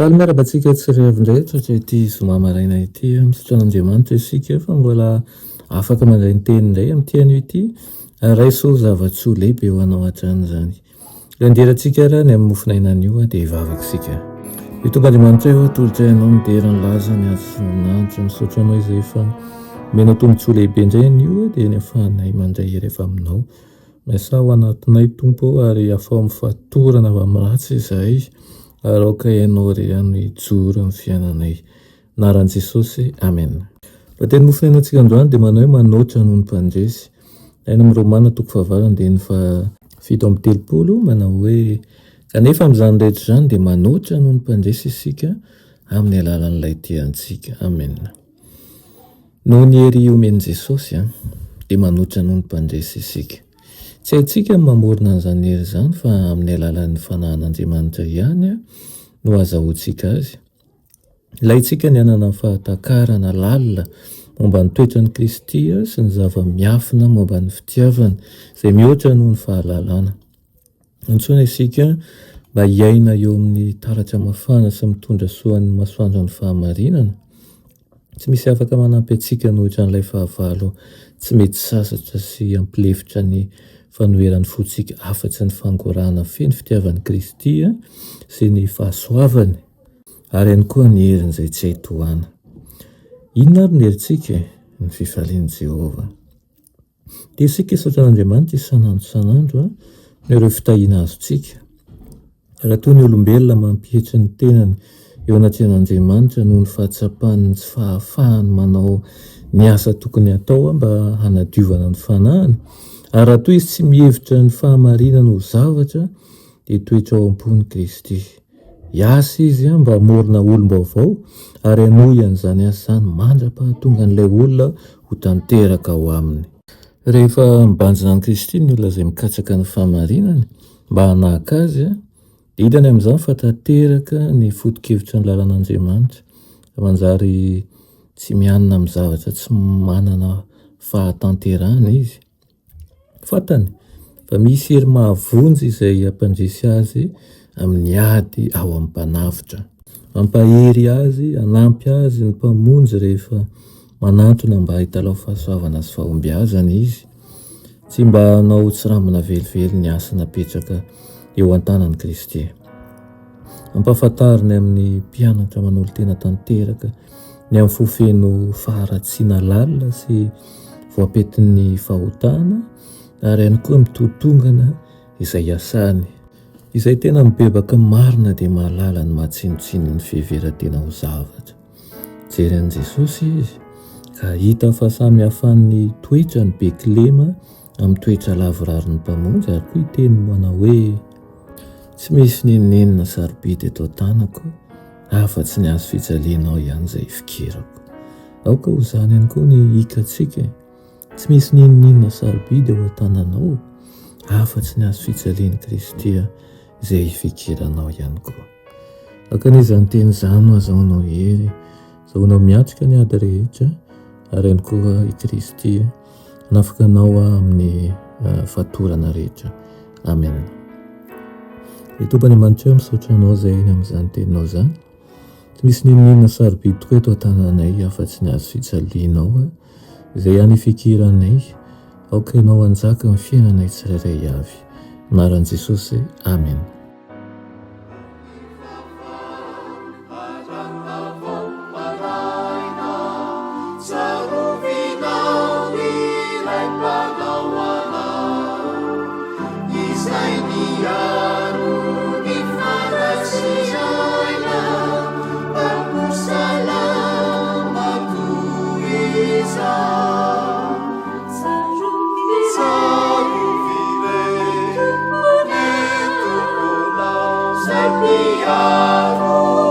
Faly miaraka antsika tsiraiavindray satria ity zoma maraina ity misaotran'Andriamanitra isika fa mbola afaka mandray ny teny indray amin'ity anio ity raiso zava-tsoa lehibe ho anao hatran'izany. Andirantsika raha ny amin'ny mofinainan'io dia hivavaka isika. Tomban'Andriamanitra eo atolotra ianao midera ny laza ny azonanitra misaotra anao izay fa menao tombotsoa lehibe indray anio dia ny afahanay mandray rehefa aminao. Miasa ao anatinay tompo ary afa amin'ny fatorana avy amin'ny ratsy izahay ary aoka ianao ry ihany hijoro amin'ny fiainanay. Anaran'i Jesosy, amen. Teny mofinainantsika androany dia manao hoe manoatra noho ny mpandresy. Aina amin'ny Romana toko 7:7-30 manao hoe kanefa amin'izany rehetra izany dia manoatra noho ny mpandresy isika amin'ny alalan'ilay tiantsika. Amen. Noho ny hery omen'i Jesosy dia manoatra noho ny mpandresy isika. Tsy haintsika mamorona an'izany hery izany fa amin'ny alalan'ny fanahin'Andriamanitra ihany no azahoantsika azy. Ilaintsika ny anana fahatakarana lalina momba ny toetran'i Kristy sy ny zava-miafina momba ny fitiavana izay mihoatra noho ny fahalalana. Antsoina isika mba hiaina eo amin'ny taratra mafana sy mitondra soan'ny masoandro ny fahamarinana. Tsy misy afaka manampy antsika nohitra n'ilay fahavalo tsy mety sasatra sy ampilefitra ny fanoheran'ny fontsika afa-tsy ny fangorana feno fitiavan'i Kristy sy ny fahasoavany ary ihany koa ny heriny izay tsy hay tohana. Inona ary ny herintsika? Ny fifalian'i Jehovah. Dia isika saotran'Andriamanitra isan'andro no ireo fitahiana azontsika. Raha toy ny olombelona mampihitra ny tenany eo anatrehan'Andriamanitra noho ny fahatsapany sy fahafahany manao ny asa tokony atao mba hanadiovana ny fanahiny. Ary raha toy izy tsy mihevitra ny fahamarinana ho zavatra dia toetra ao am-pony Kristy. Hiasa izy mba hamorona olom-baovao ary hanohy an'izany asa izany mandra-pahatonga an'ilay olona ho tanteraka ao aminy. Rehefa mibanjina an'i Kristy ny olona izay mikatsaka ny fahamarinany mba hanahaka azy dia hitany amin'izany fa tanteraka ny foto-kevitra ny lalàn'Andriamanitra. Manjary tsy mianina amin'ny zavatra tsy manana fahatanterahana izy. Fantany fa misy hery mahavonjy izay ampandresy azy amin'ny ady ao amin'ny mpanavotra. Mampahery azy, hanampy azy ny mpamonjy rehefa manantona mba hitalao fahasoavana sy fahombiazana izy. Tsy mba hanao tsirambina velively ny asa napetraka eo an-tanan'i Kristy. Ampahafantariny amin'ny mpianatra manolo tena tanteraka ny amin'ny fofeno faharatsiana lalina sy voapetin'ny fahotana ary ihany koa mitotongana izay iasany. Izay tena mibebaka marina dia mahalala ny mahatsinotsino ny fiheveran-tena ho zavatra. Jery an'i Jesosy izy ka hita fa samy hafan'ny toetra ny Betlema amin'ny toetra lavorariny mpamonjy ary koa iteny manao hoe tsy misy ninonina sarobidy eto an-tanako afa-tsy ny azo fijalianao ihany izay fikerako. Aoka ho izany ihany koa ny hikantsika. Tsy misy ninonina sarobidy eo an-tananao afa-tsy ny azo fijalian'i Kristy izay fikiranao ihany koa. Akan'izany teny izany no azahoanao hery, azahoanao miatrika ny ady rehetra ary ihany koa i Kristy hanafikanao amin'ny fatorana rehetra. Amen. Tomban'Andriamanitra misaotra anao izay eny amin'izany teninao izany. Tsy misy ninonina sarobidy tokoa eto an-tananay afa-tsy ny azo fijalianao izay ihany fikiranay. Aoka ianao hanjaka ny fiainanay tsirairay avy. Anaran'i Jesosy, amen. Piaro